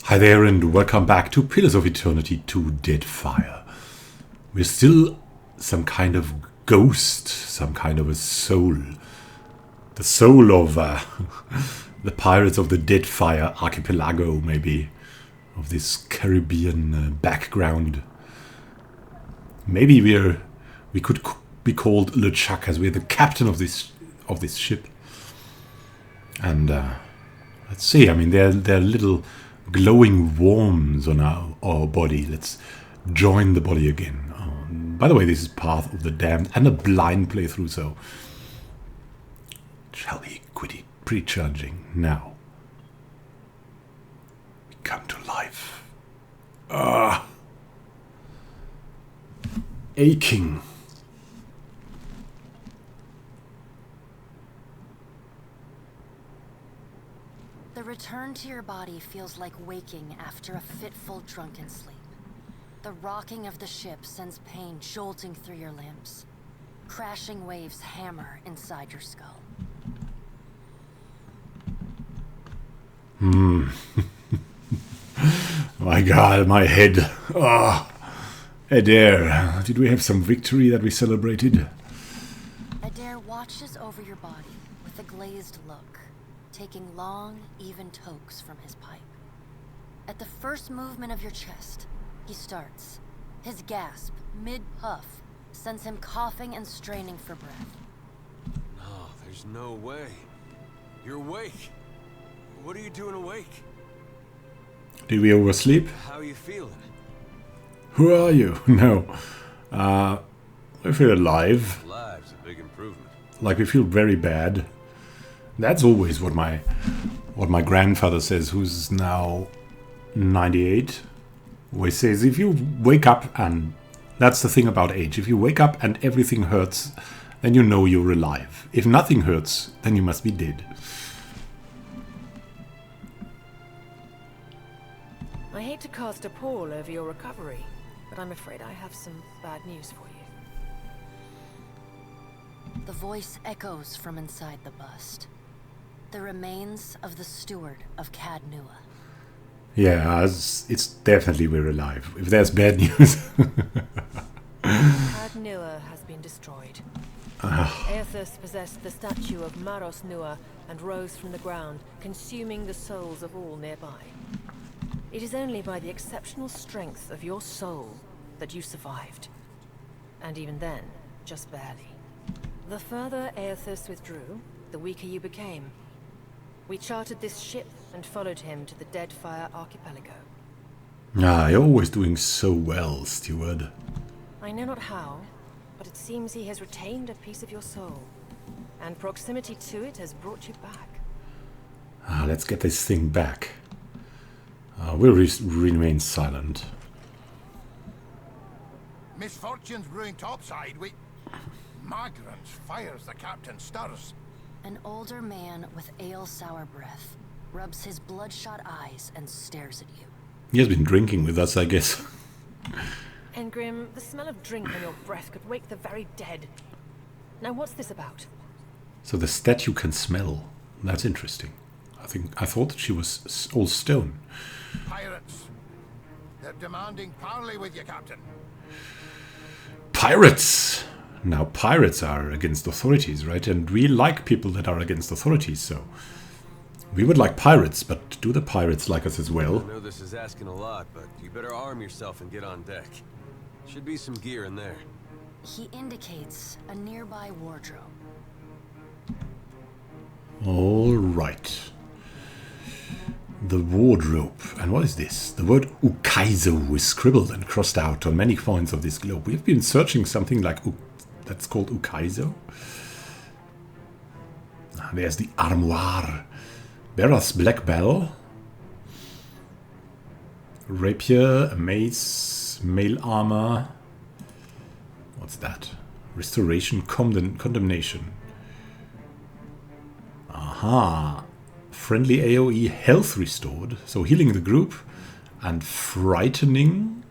Hi there and welcome back to Pillars of Eternity 2 Deadfire. We're still some kind of ghost, some kind of a soul. The soul of the pirates of the Deadfire archipelago, maybe. Of this Caribbean background. Maybe we could be called LeChuck, as we're the captain of this ship. And let's see, I mean, they're little glowing worms on our body. Let's join the body again. By the way, this is Path of the Damned and a blind playthrough, so shall we quit it? Pretty challenging. Now we come to life. Aching. The return to your body feels like waking after a fitful drunken sleep. The rocking of the ship sends pain jolting through your limbs. Crashing waves hammer inside your skull. My God, my head. Adair, did we have some victory that we celebrated? Adair watches over your body with a glazed look, taking long, even tokes from his pipe. At the first movement of your chest, he starts. His gasp, mid-puff, sends him coughing and straining for breath. No, there's no way. You're awake. What are you doing awake? Did we oversleep? How are you feeling? Who are you? No. I feel alive. Alive's a big improvement. Like we feel very bad. That's always what my grandfather says, who's now 98. Always says, if you wake up, and that's the thing about age, if you wake up and everything hurts, then you know you're alive. If nothing hurts, then you must be dead. I hate to cast a pall over your recovery, but I'm afraid I have some bad news for you. The voice echoes from inside the bust. The remains of the steward of Cad Nua. Yeah, it's definitely we're alive. If there's bad news. Cad Nua has been destroyed. Aethus possessed the statue of Maros Nua and rose from the ground, consuming the souls of all nearby. It is only by the exceptional strength of your soul that you survived. And even then, just barely. The further Aethus withdrew, the weaker you became. We chartered this ship and followed him to the Deadfire archipelago. You're always doing so well, steward. I know not how, but it seems he has retained a piece of your soul. And proximity to it has brought you back. Let's get this thing back. We'll remain silent. Misfortune's brewing topside. Magrants fires the captain stirs. An older man with ale-sour breath rubs his bloodshot eyes and stares at you. He has been drinking with us, I guess. Engrim, the smell of drink on your breath could wake the very dead. Now what's this about? So the statue can smell. That's interesting. I thought that she was all stone. Pirates. They're demanding parley with you, Captain. Pirates! Now, pirates are against authorities, right? And we like people that are against authorities, so we would like pirates, but do the pirates like us as well? I know this is asking a lot, but you better arm yourself and get on deck. Should be some gear in there. He indicates a nearby wardrobe. All right. The wardrobe. And what is this? The word Ukaizo is scribbled and crossed out on many points of this globe. We've been searching something like that's called Ukaizo. There's the armoire. Berath's black bell. Rapier, a mace, mail armor. What's that? Restoration, condemnation. Aha. Friendly AoE health restored. So healing the group and frightening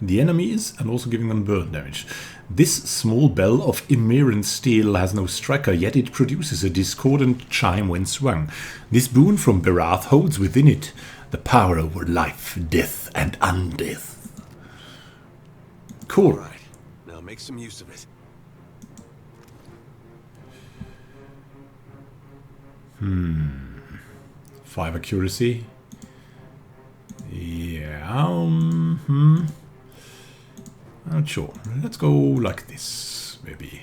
the enemies and also giving them burn damage. This small bell of Immanuel steel has no striker, yet it produces a discordant chime when swung. This boon from Berath holds within it The power over life, death, and undeath. Cool. All right, now make some use of it. 5 accuracy. Yeah. Not sure. Let's go like this, maybe.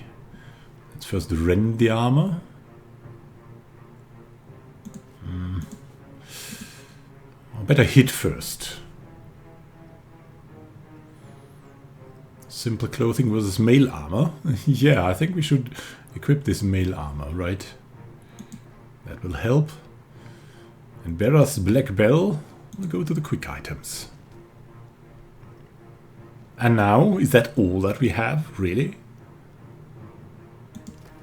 Let's first rend the armor. I better hit first. Simpler clothing versus mail armor. Yeah, I think we should equip this mail armor, right? That will help. And Bera's black bell will go to the quick items. And now, is that all that we have, really?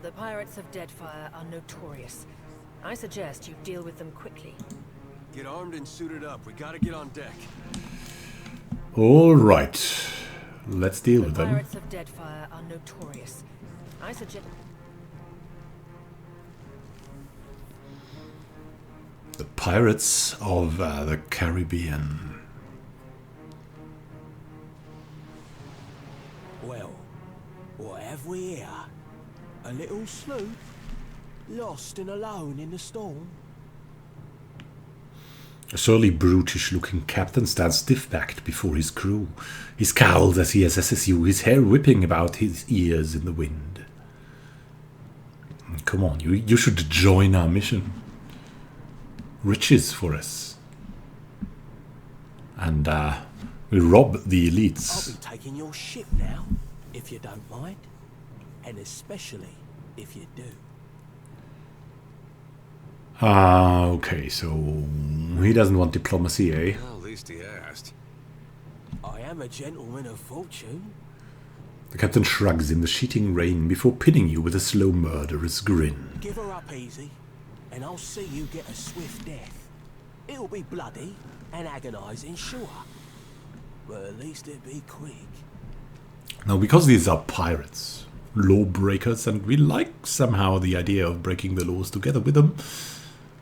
The pirates of Deadfire are notorious. I suggest you deal with them quickly. Get armed and suited up. We gotta get on deck. Alright. Let's deal with The them. pirates of Deadfire are notorious. I suggest... The Pirates of the Caribbean. Well, what have we here? A little sloop? Lost and alone in the storm? A surly, brutish-looking captain stands stiff-backed before his crew. He scowls as he assesses you, his hair whipping about his ears in the wind. Come on, you should join our mission. Riches for us. And we'll rob the elites. I'll be taking your ship now, if you don't mind. And especially if you do. Okay, so he doesn't want diplomacy, eh? Well, at least he asked. I am a gentleman of fortune. The captain shrugs in the sheeting rain before pinning you with a slow, murderous grin. Give her up easy, and I'll see you get a swift death. It'll be bloody and agonizing, sure. But at least it'll be quick. Now, because these are pirates, lawbreakers, and we like somehow the idea of breaking the laws together with them,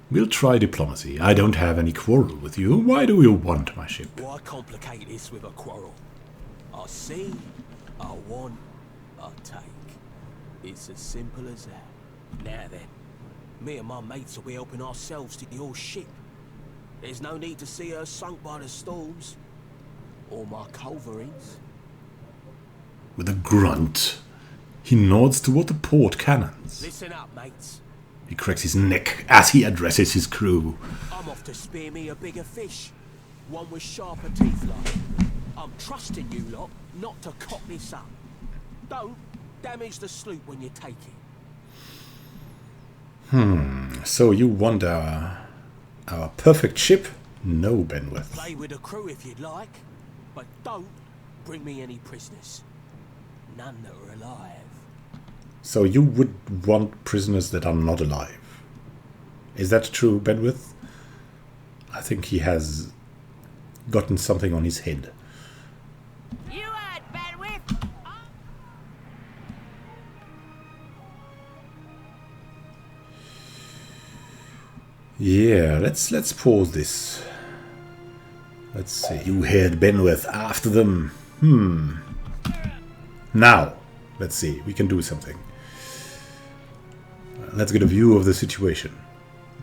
we'll try diplomacy. I don't have any quarrel with you. Why do you want my ship? Why complicate this with a quarrel? I see, I want, I take. It's as simple as that. Now then, me and my mates will be helping ourselves to your ship. There's no need to see her sunk by the storms. Or my culverins. With a grunt, he nods toward the port cannons. Listen up, mates. He cracks his neck as he addresses his crew. I'm off to spear me a bigger fish. One with sharper teeth like. I'm trusting you lot not to cock this up. Don't damage the sloop when you take it. So you want our perfect ship? No, Benwith. Play with the crew if you'd like, but don't bring me any prisoners. None that are alive. So you would want prisoners that are not alive. Is that true, Benwith? I think he has gotten something on his head. You heard, Benwith! Yeah, let's pause this. Let's see. You heard Benwith after them. Now, let's see. We can do something. Let's get a view of the situation.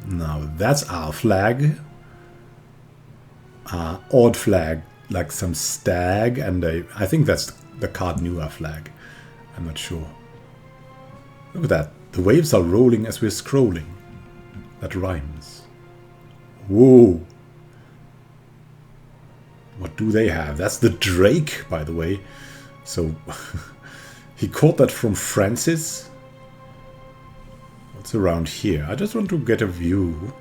Now, that's our flag. Odd flag, like some stag, and I think that's the Cardnua flag. I'm not sure. Look at that. The waves are rolling as we're scrolling. That rhymes. Whoa. What do they have? That's the Drake, by the way. So, he caught that from Francis. What's around here? I just want to get a view.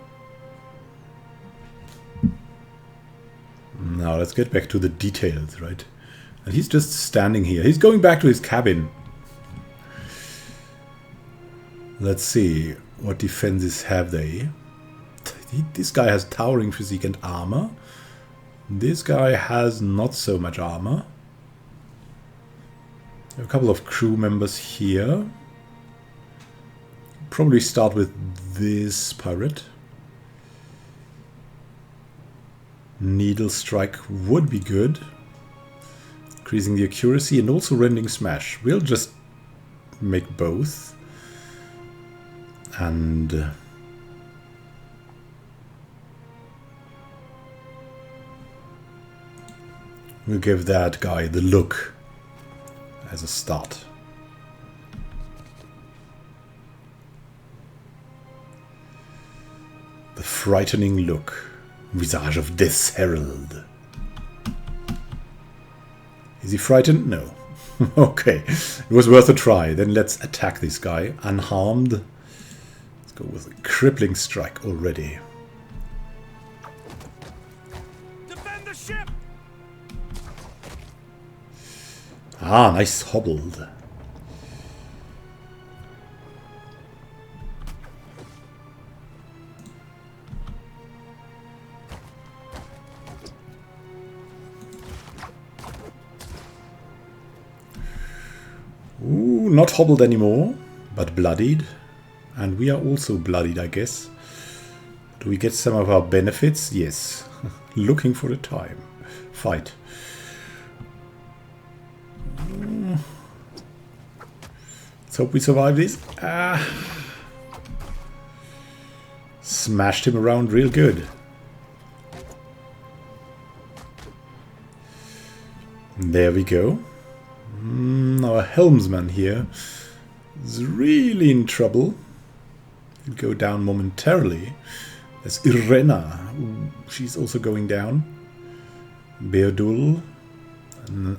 Now, let's get back to the details, right? And he's just standing here. He's going back to his cabin. Let's see. What defenses have they? This guy has towering physique and armor. This guy has not so much armor. A couple of crew members here. Probably start with this pirate. Needle strike would be good. Increasing the accuracy and also rending smash. We'll just make both. And we'll give that guy the look as a start. The frightening look. Visage of Death's Herald. Is he frightened? No. Okay. It was worth a try. Then let's attack this guy. Unharmed. Let's go with a crippling strike already. Defend the ship! Ah, nice hobbled. Ooh, not hobbled anymore, but bloodied. And we are also bloodied, I guess. Do we get some of our benefits? Yes. Looking for the time. Fight. Let's hope we survive this. Ah. Smashed him around real good. There we go. Our helmsman here is really in trouble. He'll go down momentarily. There's Irena. Ooh, she's also going down. Beardul.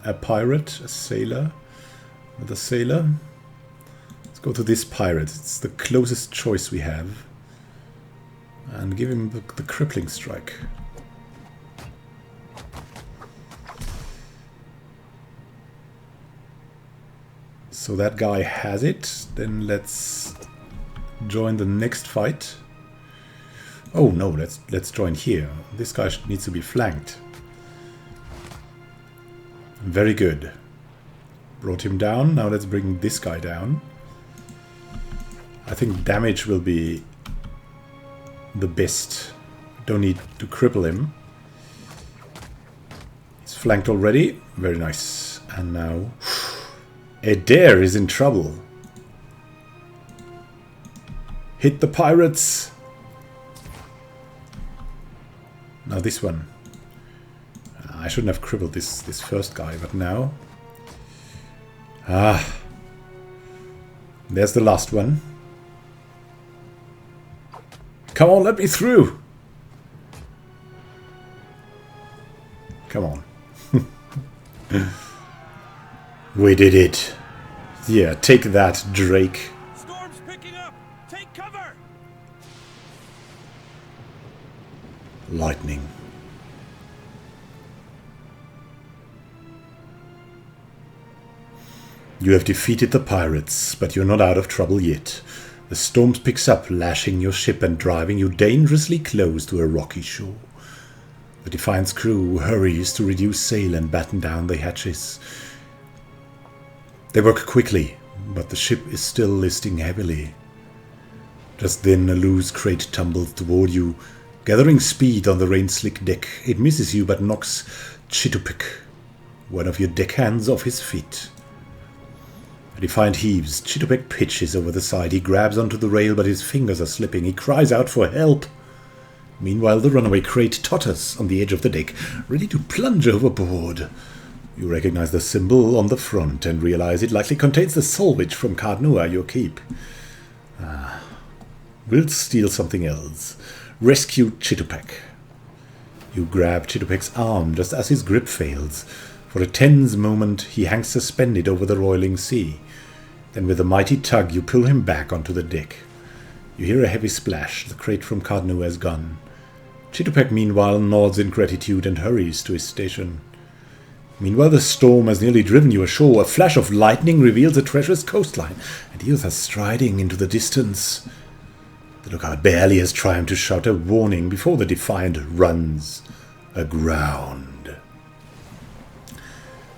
A pirate. A sailor. Another sailor. Let's go to this pirate. It's the closest choice we have. And give him the crippling strike. So that guy has it. Then let's join the next fight. Oh no, let's join here. This guy needs to be flanked. Very good. Brought him down. Now let's bring this guy down. I think damage will be the best. Don't need to cripple him. He's flanked already. Very nice. And now Adair is in trouble. Hit the pirates. Now this one. I shouldn't have crippled this first guy, but now. Ah. There's the last one. Come on, let me through. Come on. We did it. Yeah, take that, Drake. Storm's picking up! Take cover! Lightning. You have defeated the pirates, but you're not out of trouble yet. The storm picks up, lashing your ship and driving you dangerously close to a rocky shore. The Defiant's crew hurries to reduce sail and batten down the hatches. They work quickly, but the ship is still listing heavily. Just then a loose crate tumbles toward you. Gathering speed on the rain-slick deck, it misses you but knocks Chitupek, one of your deckhands, off his feet. The Defiant heaves. Chitupek pitches over the side. He grabs onto the rail, but his fingers are slipping. He cries out for help. Meanwhile, the runaway crate totters on the edge of the deck, ready to plunge overboard. You recognize the symbol on the front and realize it likely contains the salvage from Cardnua, your keep. We'll steal something else. Rescue Chitupek. You grab Chitupek's arm just as his grip fails. For a tense moment, he hangs suspended over the roiling sea. Then with a mighty tug, you pull him back onto the deck. You hear a heavy splash. The crate from Cardnua is gone. Chitupek, meanwhile, nods in gratitude and hurries to his station. Meanwhile, the storm has nearly driven you ashore. A flash of lightning reveals a treacherous coastline, and youth are striding into the distance. The lookout barely has time to shout a warning before the Defiant runs aground.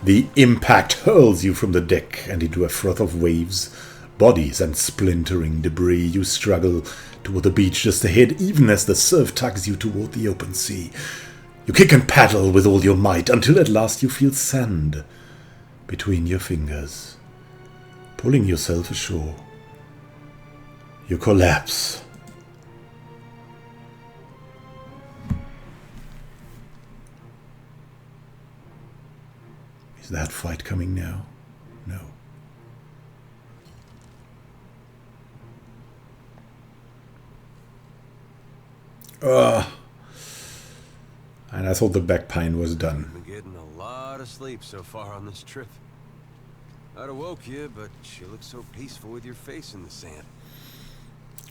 The impact hurls you from the deck and into a froth of waves, bodies and splintering debris. You struggle toward the beach just ahead, even as the surf tugs you toward the open sea. You kick and paddle with all your might until at last you feel sand between your fingers, pulling yourself ashore. You collapse. Is that fight coming now? No. And I thought the back pain was done. Been getting a lot of sleep so far on this trip. I'd have woke you, but you look so peaceful with your face in the sand.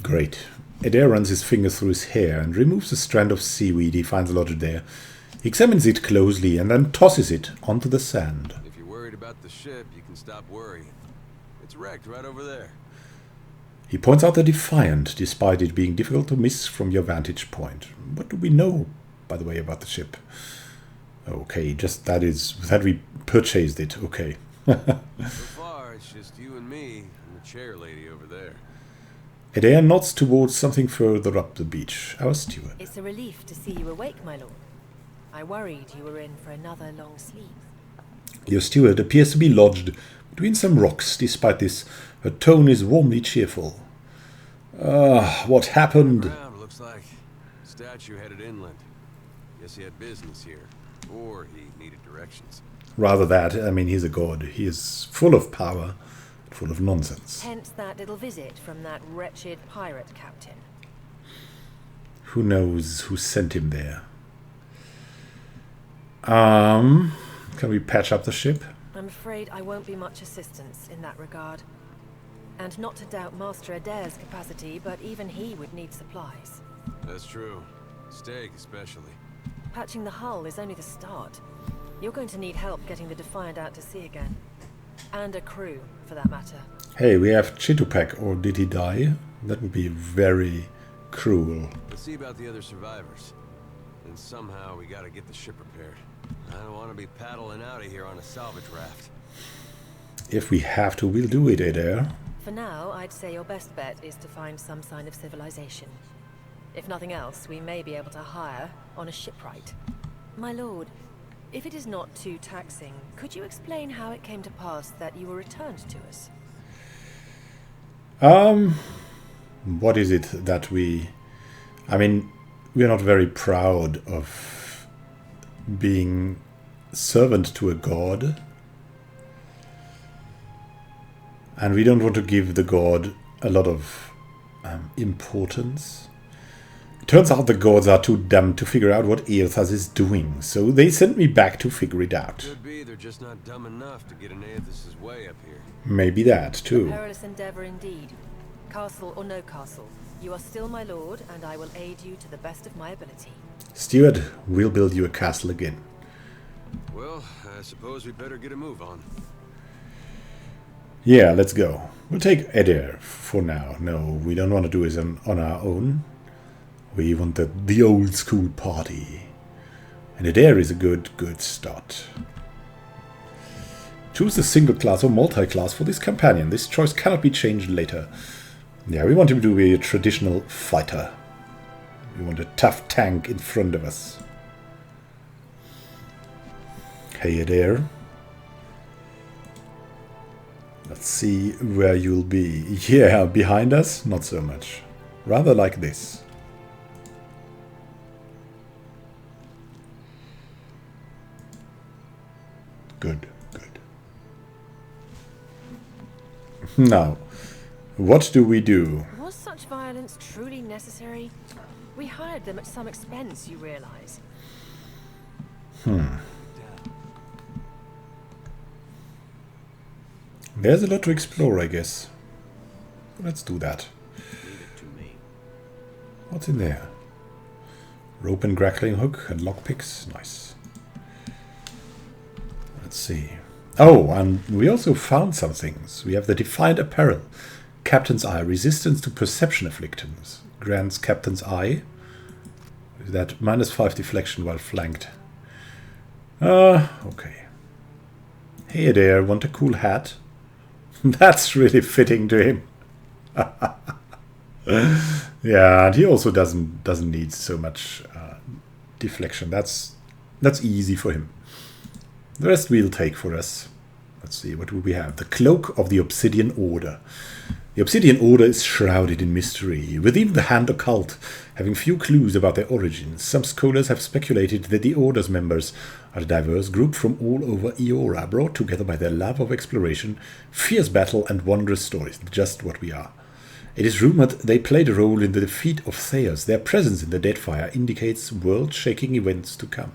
Great. Adair runs his fingers through his hair and removes a strand of seaweed he finds lodged there. He examines it closely and then tosses it onto the sand. If you're worried about the ship, you can stop worrying. It's wrecked right over there. He points out the Defiant, despite it being difficult to miss from your vantage point. What do we know, by the way, about the ship? Okay, just that we purchased it. Okay. So far, it's just you and me and the chair lady over there. Adair nods towards something further up the beach. Our steward. It's a relief to see you awake, my lord. I worried you were in for another long sleep. Your steward appears to be lodged between some rocks. Despite this, her tone is warmly cheerful. What happened? Around, looks like statue headed inland. Guess he had business here, or he needed directions. Rather that. I mean, he's a god. He is full of power, full of nonsense. Hence that little visit from that wretched pirate captain. Who knows who sent him there? Can we patch up the ship? I'm afraid I won't be much assistance in that regard. And not to doubt Master Adair's capacity, but even he would need supplies. That's true. Steak especially. Patching the hull is only the start. You're going to need help getting the Defiant out to sea again. And a crew, for that matter. Hey, we have Chitupak, or did he die? That would be very cruel. Let's see about the other survivors. And somehow we gotta get the ship repaired. I don't want to be paddling out of here on a salvage raft. If we have to, we'll do it, Adair. For now, I'd say your best bet is to find some sign of civilization. If nothing else, we may be able to hire on a shipwright. My lord, if it is not too taxing, could you explain how it came to pass that you were returned to us? What is it that we... I mean, we're not very proud of being servant to a god. And we don't want to give the god a lot of importance. It turns out the gods are too dumb to figure out what Aethas is doing, so they sent me back to figure it out. Could be they're just not dumb enough to get in Aethas' way up here. Maybe that, too. A perilous endeavor indeed. Castle or no castle, you are still my lord, and I will aid you to the best of my ability. Steward, we'll build you a castle again. Well, I suppose we better get a move on. Yeah, let's go. We'll take Adair for now. No, we don't want to do this on our own. We want the old school party. And Adair is a good start. Choose the single class or multi-class for this companion. This choice cannot be changed later. Yeah, we want him to be a traditional fighter. We want a tough tank in front of us. Hey Adair. Let's see where you'll be. Yeah, behind us? Not so much. Rather like this. Good. Now, what do we do? Was such violence truly necessary? We hired them at some expense, you realize. There's a lot to explore, I guess. Let's do that. What's in there? Rope and grappling hook and lockpicks. Nice. Let's see. Oh, and we also found some things. We have the Defiant Apparel. Captain's Eye. Resistance to perception afflictions. Grants Captain's Eye. Is that -5 deflection while flanked? Okay. Hey there, want a cool hat? That's really fitting to him. Yeah, and he also doesn't need so much deflection. That's That's easy for him. The rest we'll take for us. Let's see, what do we have? The Cloak of the Obsidian Order. The Obsidian Order is shrouded in mystery, with even the Hand Occult having few clues about their origins. Some scholars have speculated that the Order's members are a diverse group from all over Eora, brought together by their love of exploration, fierce battle, and wondrous stories. Just what we are. It is rumored they played a role in the defeat of Theos. Their presence in the Deadfire indicates world-shaking events to come.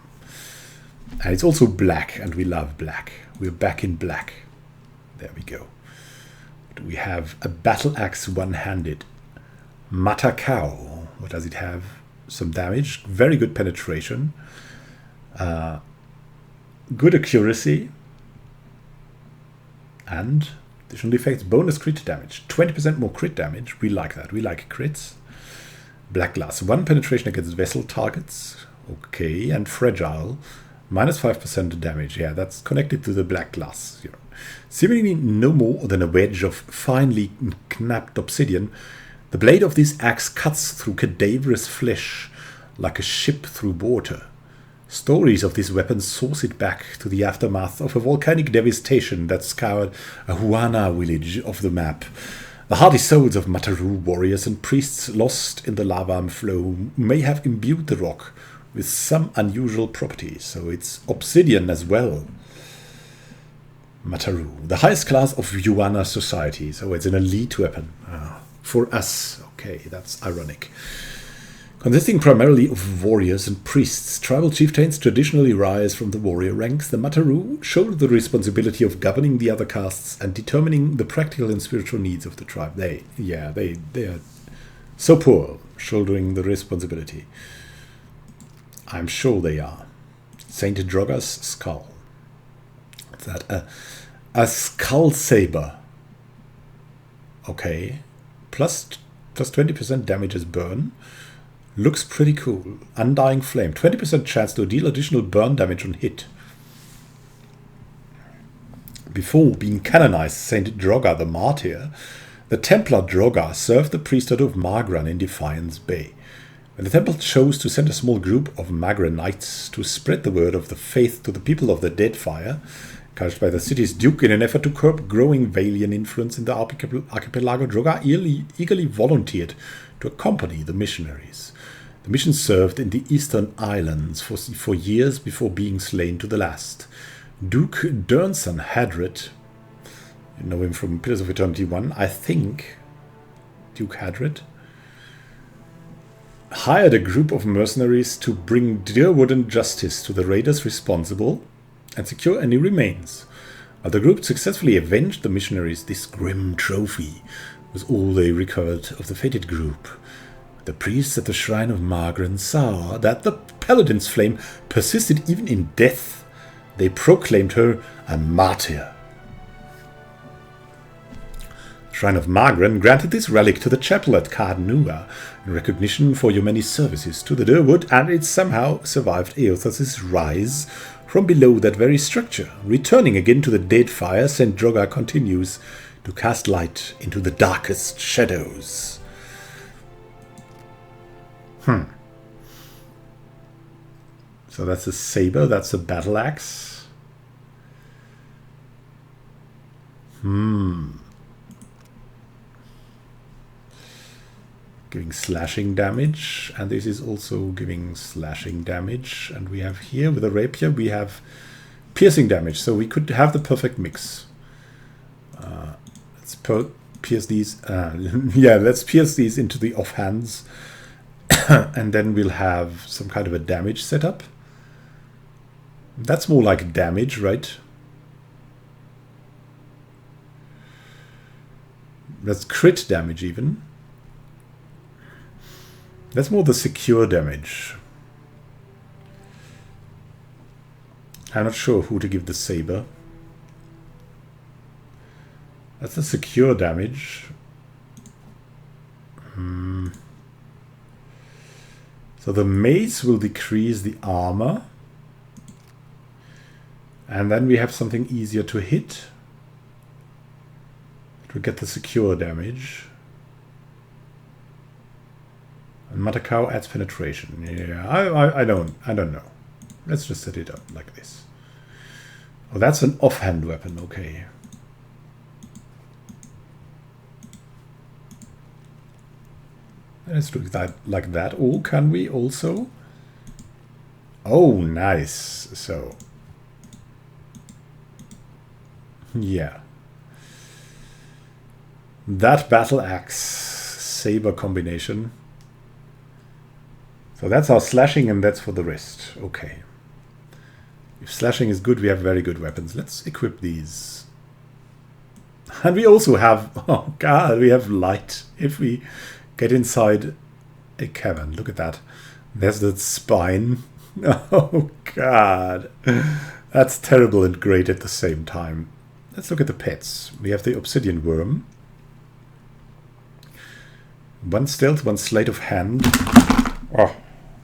And it's also black, and we love black. We're back in black. There we go. We have a battle axe one-handed. Matakao. What does it have? Some damage. Very good penetration. Good accuracy. And additional effects. Bonus crit damage. 20% more crit damage. We like that. We like crits. Black glass. 1 penetration against vessel targets. Okay. And fragile. Minus 5% damage. Yeah, that's connected to the black glass. You know. Seemingly no more than a wedge of finely knapped obsidian, the blade of this axe cuts through cadaverous flesh like a ship through water. Stories of this weapon source it back to the aftermath of a volcanic devastation that scoured a Huana village off the map. The hardy souls of Mataru warriors and priests lost in the lava flow may have imbued the rock with some unusual properties, so it's obsidian as well. Mataru, the highest class of Yuana society, so it's an elite weapon. For us, okay, that's ironic. Consisting primarily of warriors and priests, tribal chieftains traditionally rise from the warrior ranks. The Mataru shoulder the responsibility of governing the other castes and determining the practical and spiritual needs of the tribe. They are so poor, shouldering the responsibility. I'm sure they are. Saint Droga's skull. What's that? A skull saber. Okay. Plus 20% damage as burn. Looks pretty cool. Undying flame. 20% chance to deal additional burn damage on hit. Before being canonized Saint Droga the Martyr, the Templar Droga served the priesthood of Magran in Defiance Bay. When the temple chose to send a small group of Magran knights to spread the word of the faith to the people of the Deadfire, encouraged by the city's duke in an effort to curb growing Valian influence in the archipelago, Droga eagerly volunteered to accompany the missionaries. The mission served in the Eastern Islands for years before being slain to the last. Duke Durnson Hadred, you know him from Pillars of Eternity 1, I think, Duke Hadred, hired a group of mercenaries to bring Deerwooden justice to the raiders responsible and secure any remains. While the group successfully avenged the missionaries, this grim trophy was all they recovered of the fated group. The priests at the shrine of Magran saw that the paladin's flame persisted even in death. They proclaimed her a martyr. Shrine of Magran granted this relic to the chapel at Cardnua in recognition for your many services to the Durwood, and it somehow survived Eothas' rise from below that very structure. Returning again to the Deadfire, St. Droga continues to cast light into the darkest shadows. So that's a saber, that's a battle axe. Giving slashing damage, and this is also giving slashing damage. And we have here with a rapier, we have piercing damage, so we could have the perfect mix. Let's pierce these. Let's pierce these into the offhands, and then we'll have some kind of a damage setup. That's more like damage, right? That's crit damage even. That's more the secure damage. I'm not sure who to give the saber. That's the secure damage. So the mace will decrease the armor. And then we have something easier to hit. To get the secure damage. And Matakao adds penetration. Yeah, I don't know. Let's just set it up like this. Oh, that's an offhand weapon. Okay. Let's do that like that. Or can we also? Oh, nice. So, yeah. That battle axe saber combination. So that's our slashing and that's for the wrist. Okay. If slashing is good, we have very good weapons. Let's equip these. And we also have, oh god, we have light. If we get inside a cavern, look at that. There's the spine. Oh god. That's terrible and great at the same time. Let's look at the pets. We have the obsidian worm. 1 stealth, 1 sleight of hand. Oh,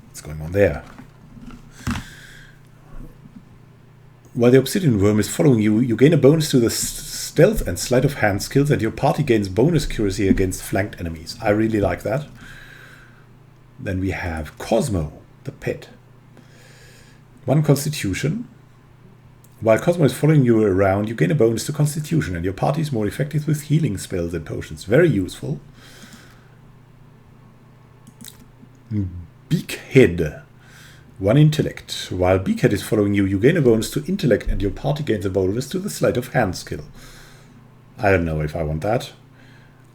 what's going on there? While the obsidian worm is following you, you gain a bonus to the stealth and sleight of hand skills, and your party gains bonus accuracy against flanked enemies. I really like that. Then we have Cosmo, the pet. 1 constitution. While Cosmo is following you around, you gain a bonus to constitution, and your party is more effective with healing spells and potions. Very useful. Beakhead. 1 intellect. While Beakhead is following you, you gain a bonus to intellect, and your party gains a bonus to the sleight of hand skill. I don't know if I want that.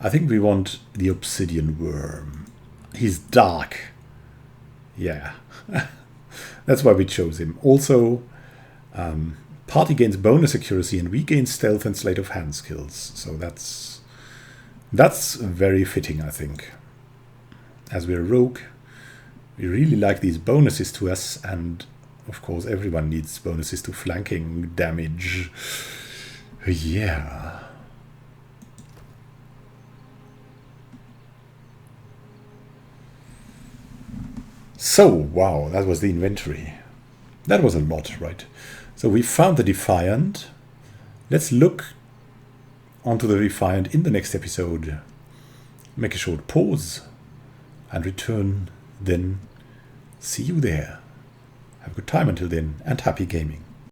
I think we want the obsidian worm. He's dark. Yeah. That's why we chose him. Also, party gains bonus accuracy, and we gain stealth and sleight of hand skills. So that's very fitting, I think. As we're a rogue, we really like these bonuses to us, and of course everyone needs bonuses to flanking damage. Yeah. So, wow, that was the inventory. That was a lot, right? So we found the Defiant. Let's look onto the Defiant in the next episode. Make a short pause and return then. See you there. Have a good time until then, and happy gaming.